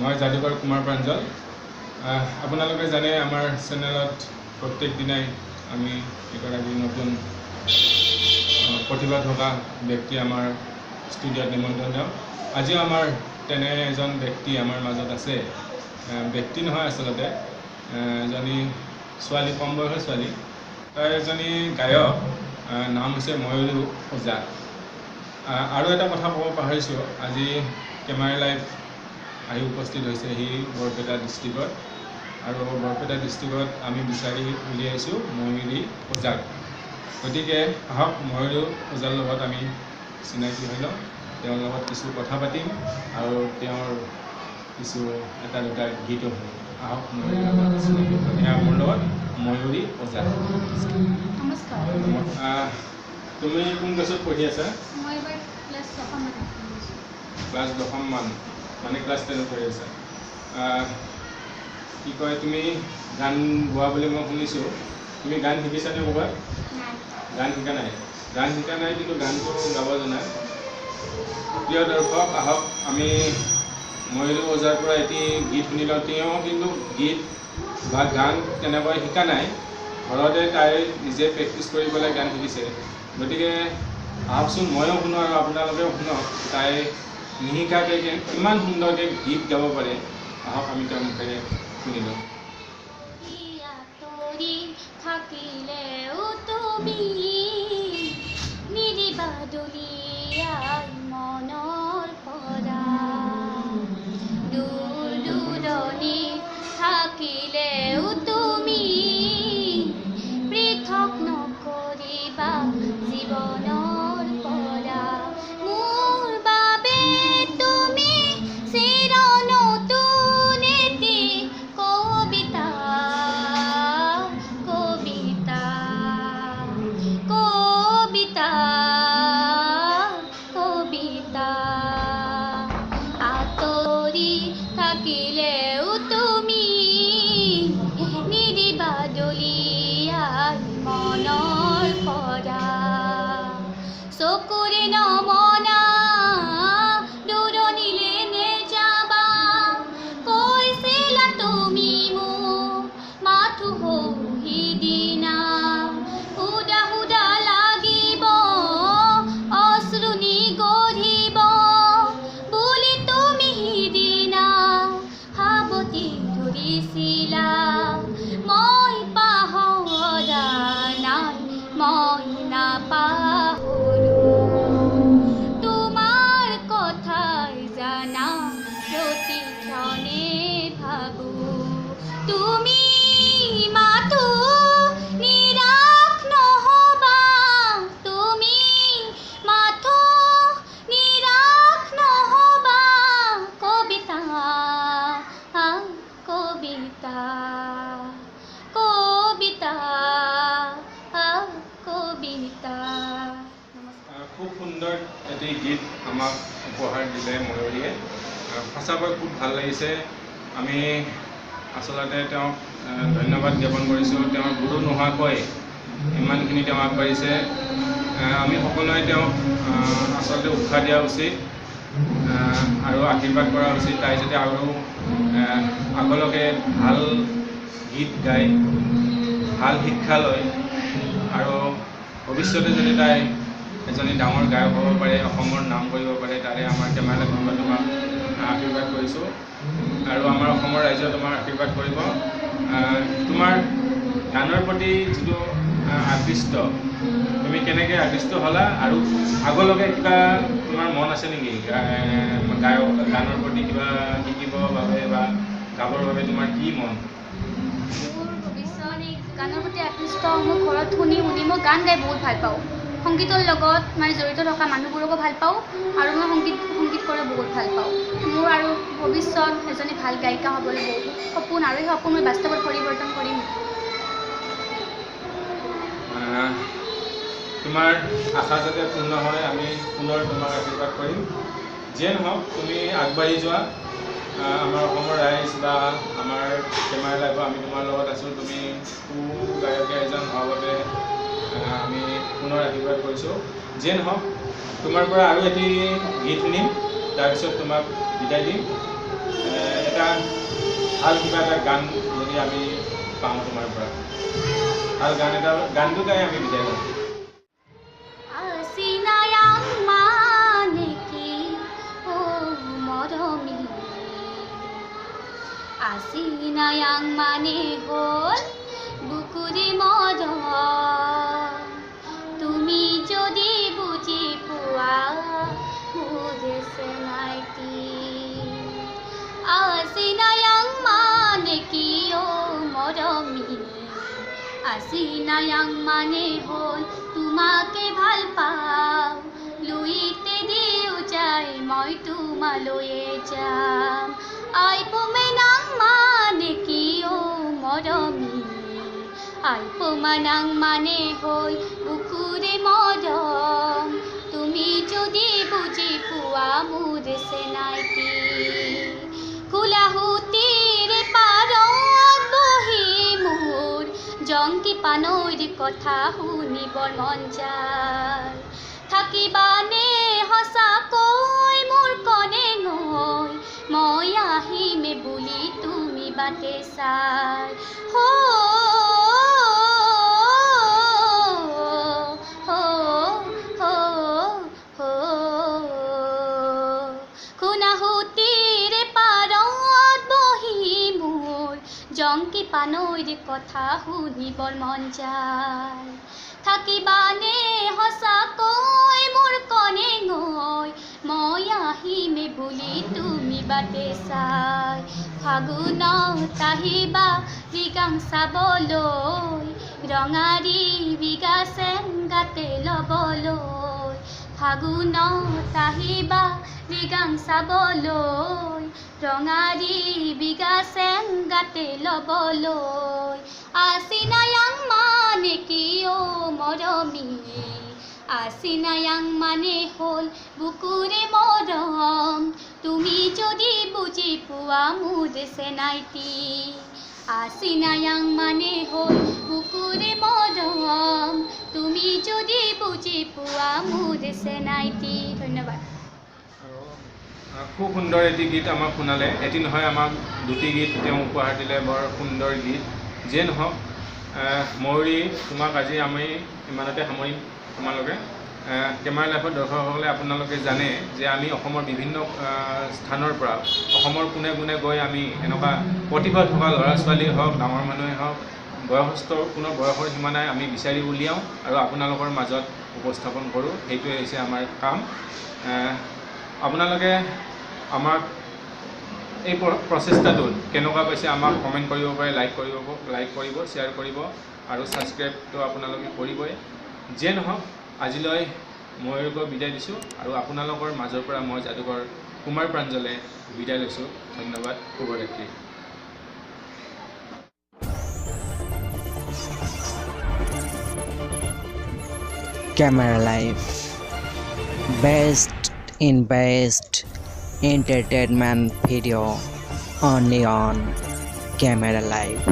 মই যাদুকৰ কুমাৰ প্ৰাঞ্জল। আপোনালোকে জানে আমাৰ চেনেলত প্ৰত্যেক দিনাই আমি এগৰাকী নতুন প্ৰতিভা থকা ব্যক্তি আমাৰ ষ্টুডিঅ'ত নিমন্ত্ৰণ দিওঁ। আজিও আমাৰ তেনে এজন ব্যক্তি আমাৰ মাজত আছে। ব্যক্তি নহয় আচলতে, এজনী ছোৱালী, কম বয়সৰ ছোৱালী। তাই এজনী গায়ক, নাম হৈছে ময়ূৰী ওজা। আৰু এটা কথা ক'ব পাহৰিছোঁ, আজি কেমেৰা লাইভ আহি উপস্থিত হৈছেহি বৰপেটা ডিষ্ট্ৰিক্টত, আৰু বৰপেটা ডিষ্ট্ৰিক্টত আমি বিচাৰি উলিয়াইছোঁ ময়ূৰী ওজাক। গতিকে আহক ময়ূৰী ওজাৰ লগত আমি চিনাকি হৈ লওঁ, তেওঁৰ লগত কিছু কথা পাতিম আৰু তেওঁৰ কিছু এটা দুটা গীতো শুনিম। আহক ময়ূৰী ওজাৰ চিনাকি হৈ লওঁ। এয়া মোৰ লগত ময়ূৰী ওজা। নমস্কাৰ। তুমি কোন ক্লাছত পঢ়ি আছা? মই এবাৰ ক্লাছ 10 মান। ক্লাছ 10 মান, মানে ক্লাছ 10 পঢ়ি আছা। কি কয়, তুমি গান গোৱা বুলি মই শুনিছোঁ। তুমি গান শিকিছানে ক'ৰবাত? গান শিকা নাই? গান শিকা নাই কিন্তু গানটো গাব জানা। প্ৰিয় দৰ্শক, আহক আমি ময়ূৰী ওজাৰ পৰা এটি গীত শুনি লওঁ। তেওঁ কিন্তু গীত বা গান তেনেকৈ শিকা নাই, ঘৰতে তাই নিজে প্ৰেক্টিচ কৰি পেলাই গান শিকিছে। গতিকে আহকচোন, ময়ো শুনো আৰু আপোনালোকেও শুনক তাই নিশিকাকৈ কিমান সুন্দৰকৈ গীত গাব পাৰে। আহক আমি তেওঁৰ মুখেৰে শুনি লওঁ। থাকিলেও তুমি নিদিবা দুলিয়াই মনৰ পৰা, দূৰ দূৰণিত থাকিলেও তুমি পৃথক নকৰিবা জীৱনৰ পৰা। মোৰ বাবে তুমি চিৰ নতুন এটি কবিতা, কবিতা, কবিতা, কবিতা। আঁতৰি থাকিলেও তুমি নিদিবা দলিয়াই মনৰ পৰা, চকুৰে নমনা দূৰণিলে নেযাবা, কৈছিলা তুমি মোক মাথো সিদিনা, সুদা সুদা লাগিব অশ্ৰু নিগঢ়িব বুলি তুমি সিদিনা সাৱটি ধৰিছিলা। মই পাহৰা নাই, মই নাপাহৰো তোমাৰ কথাই জানা, প্ৰতিক্ষণে ভাবো তুমি মাথো নিৰাশ নহবা, তুমি মাথো নিৰাশ নহবা। কবিতা, কবিতা, কবিতা, কবিতা। খুব সুন্দৰ এটি গীত আমাক উপহাৰ দিলে ময়ূৰীয়ে। সঁচাকৈ খুব ভাল লাগিছে। আমি আচলতে তেওঁক ধন্যবাদ জ্ঞাপন কৰিছোঁ। তেওঁৰ গুৰু নোহোৱাকৈ ইমানখিনি তেওঁ আগবাঢ়িছে। আমি সকলোৱে তেওঁক আচলতে উৎসাহ দিয়া উচিত আৰু আশীৰ্বাদ কৰা উচিত। তাই যাতে আৰু আগলৈকে ভাল গীত গাই, ভাল শিক্ষা লয় আৰু ভৱিষ্যতে যদি তাই এজনী ডাঙৰ গায়ক হ'ব পাৰে, অসমৰ নাম কৰিব পাৰে, তাৰে আমাৰ কেমেৰা লাইভত তোমাক আশীৰ্বাদ কৰিছোঁ আৰু আমাৰ অসমৰ ৰাইজে তোমাক আশীৰ্বাদ কৰিব। তোমাৰ গানৰ প্ৰতি যিটো আকৃষ্ট, তুমি কেনেকৈ আকৃষ্ট হ'লা আৰু আগলৈকে কিবা তোমাৰ মন আছে নেকি? গানৰ প্ৰতি কিবা শিকিবৰ বাবে বা গাবৰ বাবে তোমাৰ কি মন? মোৰ ভৱিষ্যত এই গানৰ প্ৰতি আকৃষ্ট। মোৰ ঘৰত শুনি শুনি মই গান গাই বহুত ভাল পাওঁ। সংগীতৰ লগত মানে জড়িত থকা মানুহবোৰকো ভাল পাওঁ আৰু মই সংগীত কৰি বহুত ভাল পাওঁ। মোৰ আৰু ভৱিষ্যত এজনী ভাল গায়িকা হ'বলৈ বহুত সপোন, আৰু সেই সপোন মই বাস্তৱত পৰিৱৰ্তন কৰিম। তোমাৰ আশা যাতে পূৰ্ণ হয়, আমি পুনৰ তোমাক আশীৰ্বাদ কৰিম। যিয়ে নহওক, তুমি আগবাঢ়ি যোৱা। আমাৰ অসমৰ ৰাইজ বা আমাৰ কেমেৰা লাইভত আমি তোমাৰ লগত আছোঁ। তুমি সুগায়কে এজন হোৱাৰ বাবে আমি পুনৰ আশীৰ্বাদ কৰিছোঁ। যিয়ে নহওক, তোমাৰ পৰা আৰু এটি গীত শুনিম, তাৰপিছত তোমাক বিদায় দিম। এটা এটা ভাল কিবা এটা গান যদি আমি পাওঁ তোমাৰ পৰা, ভাল গানটো গাই আমি বিদায় লওঁ। Asina yang maneki o morami, asina yang mane hol bukuri modon, tumi jodi buji pua mujhe senaiti. Asina yang maneki o morami, asina yang mane hol তোমাকে ভাল পাওঁ, লুইতে দিও যাই মই তোমালৈয়ে যাম। আইপমেনাং মানে কি অ মৰমী, আইপমানাং মানে হ'ল বুকুৰে মৰম, তুমি যদি বুজি পোৱা মোৰ চেনাইটি। কুলাহুতিৰে পাৰত বহি মোৰ জংকি পানৈৰ কথা শুনিবৰ মন যায়, থাকিবানে সঁচাকৈ মোৰ কণে নৈ, মই আহিমে বুলি তুমি বাটে চাই। কুনাহুতিৰে পাৰত বহি মোৰ জংকি পানৈৰ কথা শুনিবৰ মন যায়, থাকিবানে সঁচাকৈ মোৰ কণে নৈ, মই আহিমে বুলি তুমি বাটে চাই। ফাগুনত আহিবা বিগাং চাবলৈ, ৰঙাৰী বিগা চেংগাতে ল'বলৈ, ফাগুনত আহিবা বিগাং চাবলৈ, ৰঙাৰী বিগা চেংগাতে ল'বলৈ। আচিনা yang মানে কি অ মৰমী, আচিনা yang মানে হ'ল বুকুৰে মৰম, তুমি যদি বুজি পোৱা মোৰ চেনাইটি। আচিনা yang মানে হ'ল বুকুৰে মৰম, তুমি যদি বুজি পোৱা মোৰ চেনাইটি। ধন্যবাদ। খুব সুন্দৰ এটি গীত আমাক শুনালে, এটি নহয় আমাক দুটি গীত তেওঁ উপহাৰ দিলে, বৰ সুন্দৰ গীত। যিয়ে নহওক ময়ূৰী, তোমাক আজি আমি ইমানতে সামৰিম। তোমালোকে কেমেৰা লাইফৰ দৰ্শকসকলে আপোনালোকে জানে যে আমি অসমৰ বিভিন্ন স্থানৰ পৰা, অসমৰ কোণে কোণে গৈ আমি এনেকুৱা প্ৰতিভা থকা ল'ৰা ছোৱালী হওক, ডাঙৰ মানুহে হওক, বয়সস্থ কোনো বয়সৰ সীমা নাই, আমি বিচাৰি উলিয়াওঁ আৰু আপোনালোকৰ মাজত উপস্থাপন কৰোঁ। সেইটোৱে হৈছে আমাৰ কাম। আপোনালোকে আমাক এই প্ৰচেষ্টাটোত কেনেকুৱা পাইছে আমাক কমেণ্ট কৰিব পাৰে, লাইক কৰিব, শ্বেয়াৰ কৰিব আৰু ছাবস্ক্ৰাইবটো আপোনালোকে কৰিবই। যিয়ে নহওক আজিলৈ ময়ূৰক বিদায় দিছোঁ আৰু আপোনালোকৰ মাজৰ পৰা মই যাদুকৰ কুমাৰ প্ৰাঞ্জলে বিদায় লৈছোঁ। ধন্যবাদ, শুভৰাত্ৰি। Camera Life, best in best entertainment video only on Camera Life.